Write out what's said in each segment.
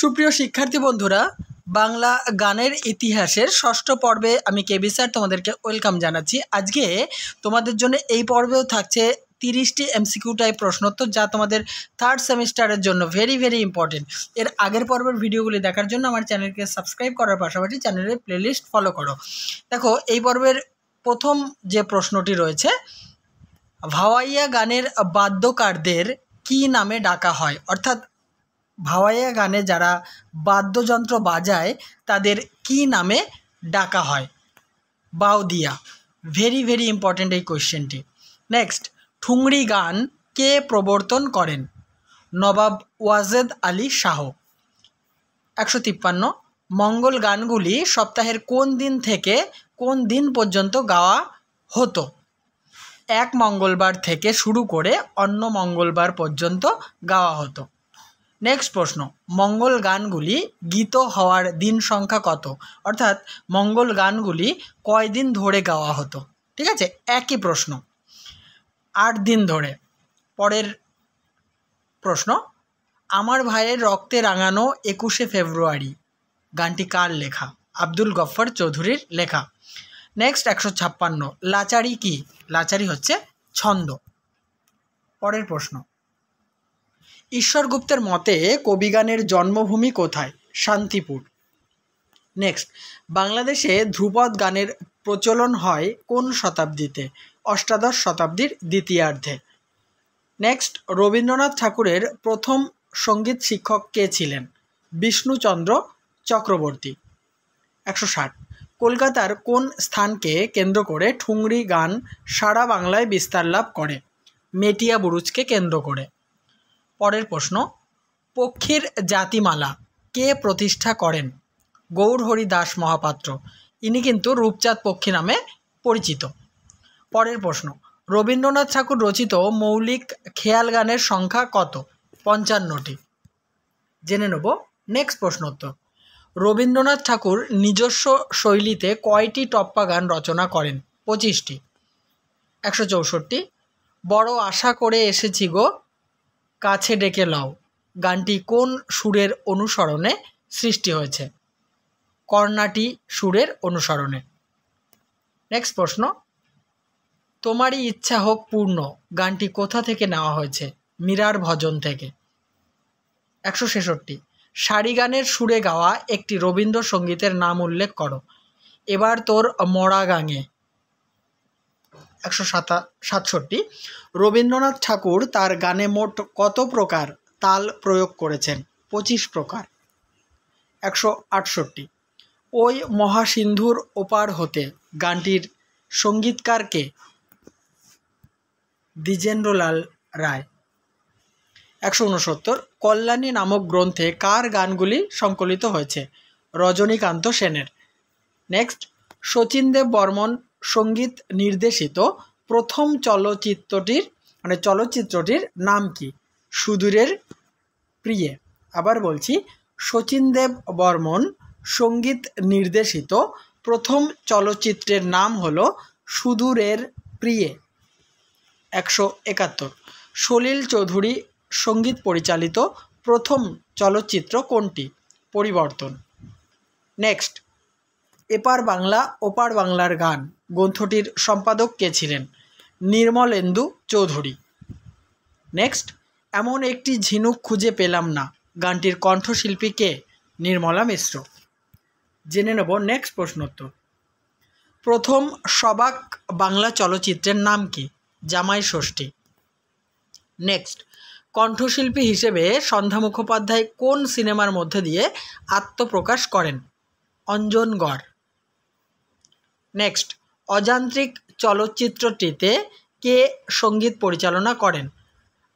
সুপ্রিয় শিক্ষার্থী বন্ধুরা, বাংলা গানের ইতিহাসের ষষ্ঠ পর্বে আমি কেবি স্যার তোমাদেরকে ওয়েলকাম জানাচ্ছি। আজকে তোমাদের জন্য এই পর্বেও থাকছে 30টি এমসিকিউ টাইপ প্রশ্নোত্তর, যা তোমাদের থার্ড সেমিস্টারের জন্য ভেরি ভেরি ইম্পর্টেন্ট। এর আগের পর্বের ভিডিওগুলি দেখার জন্য আমার চ্যানেলকে সাবস্ক্রাইব করার পাশাপাশি চ্যানেলের প্লেলিস্ট ফলো করো। দেখো, এই পর্বের প্রথম যে প্রশ্নটি রয়েছে, ভাওয়াইয়া গানের বাদ্যকারদের কী নামে ডাকা হয়? অর্থাৎ ভাওয়াইয়া গানে যারা বাদ্যযন্ত্র বাজায় তাদের কী নামে ডাকা হয়? বাউদিয়া। ভেরি ভেরি ইম্পর্ট্যান্ট এই কোয়েশ্চেনটি। নেক্সট, ঠুংরি গান কে প্রবর্তন করেন? নবাব ওয়াজেদ আলী শাহ। 153, মঙ্গল গানগুলি সপ্তাহের কোন দিন থেকে কোন দিন পর্যন্ত গাওয়া হতো? এক মঙ্গলবার থেকে শুরু করে অন্য মঙ্গলবার পর্যন্ত গাওয়া হতো। নেক্সট প্রশ্ন, মঙ্গল গানগুলি গীত হওয়ার দিন সংখ্যা কত? অর্থাৎ মঙ্গল গানগুলি কয় দিন ধরে গাওয়া হতো? ঠিক আছে, একই প্রশ্ন, 8 দিন ধরে। পরের প্রশ্ন, আমার ভাইয়ের রক্তে রাঙানো 21শে ফেব্রুয়ারি গানটি কার লেখা? আব্দুল গফ্ফর চৌধুরীর লেখা। নেক্সট 156, লাচারি কি? লাচারি হচ্ছে ছন্দ। পরের প্রশ্ন, ঈশ্বর গুপ্তের মতে কবিগানের জন্মভূমি কোথায়? শান্তিপুর। নেক্সট, বাংলাদেশে ধ্রুপদ গানের প্রচলন হয় কোন শতাব্দীতে? অষ্টাদশ শতাব্দীর দ্বিতীয়ার্ধে। নেক্সট, রবীন্দ্রনাথ ঠাকুরের প্রথম সঙ্গীত শিক্ষক কে ছিলেন? বিষ্ণুচন্দ্র চক্রবর্তী। 160, কলকাতার কোন স্থানকে কেন্দ্র করে ঠুংরি গান সারা বাংলায় বিস্তার লাভ করে? মেটিয়া বুরুজকে কেন্দ্র করে। পরের প্রশ্ন, পক্ষীর জাতিমালা কে প্রতিষ্ঠা করেন? গৌরহরি দাস মহাপাত্র। ইনি কিন্তু রূপচাঁদ পক্ষী নামে পরিচিত। পরের প্রশ্ন, রবীন্দ্রনাথ ঠাকুর রচিত মৌলিক খেয়াল গানের সংখ্যা কত? 55টি। জেনে নেব নেক্সট প্রশ্নোত্তর। রবীন্দ্রনাথ ঠাকুর নিজস্ব শৈলীতে কয়টি টপ্পা গান রচনা করেন? 25টি। 164, বড় আশা করে এসেছি গো কাছে ডেকে লও গানটি কোন সুরের অনুসরণে সৃষ্টি হয়েছে? কর্ণাটি সুরের অনুসরণে। নেক্সট প্রশ্ন, তোমারই ইচ্ছা হোক পূর্ণ গানটি কোথা থেকে নেওয়া হয়েছে? মীরার ভজন থেকে। 166, সারি গানের সুরে গাওয়া একটি রবীন্দ্রসঙ্গীতের নাম উল্লেখ করো। এবার তোর মরা গাঙে। 167, রবীন্দ্রনাথ ঠাকুর তার গানে মোট কত প্রকার তাল প্রয়োগ করেছেন? 25 প্রকার। 168, ওই মহাসিন্ধুর ওপার হতে গানটির সঙ্গীতকার কে? দ্বিজেন্দ্রলাল রায়। 169, কল্যাণী নামক গ্রন্থে কার গানগুলি সংকলিত হয়েছে? রজনীকান্ত সেনের। নেক্সট, শচীনদেব বর্মন সঙ্গীত নির্দেশিত প্রথম চলচ্চিত্রটির নাম কি? সুদূরের প্রিয়ে। আবার বলছি, শচীনদেব বর্মন সঙ্গীত নির্দেশিত প্রথম চলচ্চিত্রের নাম হলো সুদূরের প্রিয়ে। 171, সলিল চৌধুরী সঙ্গীত পরিচালিত প্রথম চলচ্চিত্র কোনটি? পরিবর্তন। নেক্সট, এপার বাংলা ওপার বাংলার গান গ্রন্থটির সম্পাদক কে ছিলেন? নির্মলেন্দু চৌধুরী। নেক্সট, এমন একটি ঝিনুক খুঁজে পেলাম না গানটির কণ্ঠশিল্পী কে? নির্মলা মিশ্র। জেনে নেব নেক্সট প্রশ্নোত্তর। প্রথম সবাক বাংলা চলচ্চিত্রের নাম কি? জামাই ষষ্ঠী। নেক্সট, কণ্ঠশিল্পী হিসেবে সন্ধ্যা মুখোপাধ্যায় কোন সিনেমার মধ্যে দিয়ে আত্মপ্রকাশ করেন? অঞ্জনগড়। নেক্সট, অযান্ত্রিক চলচ্চিত্রটিতে কে সঙ্গীত পরিচালনা করেন?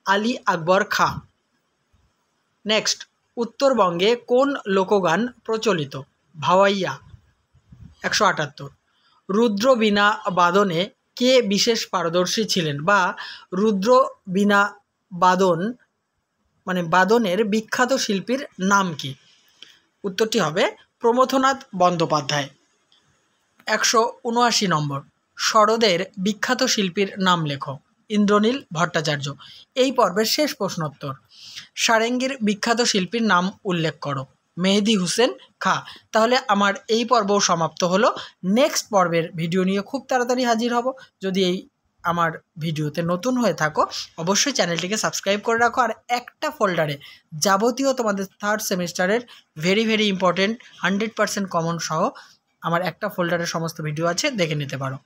আলী আকবর খাঁ। নেক্সট, উত্তরবঙ্গে কোন লোকগান প্রচলিত? ভাওয়াইয়া। 178, রুদ্র বীণা বাদনে কে বিশেষ পারদর্শী ছিলেন, বা রুদ্র বীণা বাদনের বিখ্যাত শিল্পীর নাম কি? উত্তরটি হবে প্রমথনাথ বন্দ্যোপাধ্যায়। 179 নম্বর, সরোদের বিখ্যাত শিল্পীর নাম লেখো। ইন্দ্রনীল ভট্টাচার্য। এই পর্বের শেষ প্রশ্নোত্তর, সারেঙ্গীর বিখ্যাত শিল্পীর নাম উল্লেখ করো। মেহেদি হুসেন খাঁ। তাহলে আমার এই পর্বও সমাপ্ত হলো। নেক্সট পর্বের ভিডিও নিয়ে খুব তাড়াতাড়ি হাজির হব। যদি এই আমার ভিডিওতে নতুন হয়ে থাকো অবশ্যই চ্যানেলটিকে সাবস্ক্রাইব করে রাখো, আর একটা ফোল্ডারে যাবতীয় তোমাদের থার্ড সেমিস্টারের ভেরি ইম্পর্টেন্ট 100% কমন সহ আমার একটা ফোল্ডারে সমস্ত ভিডিও আছে, দেখে নিতে পারো।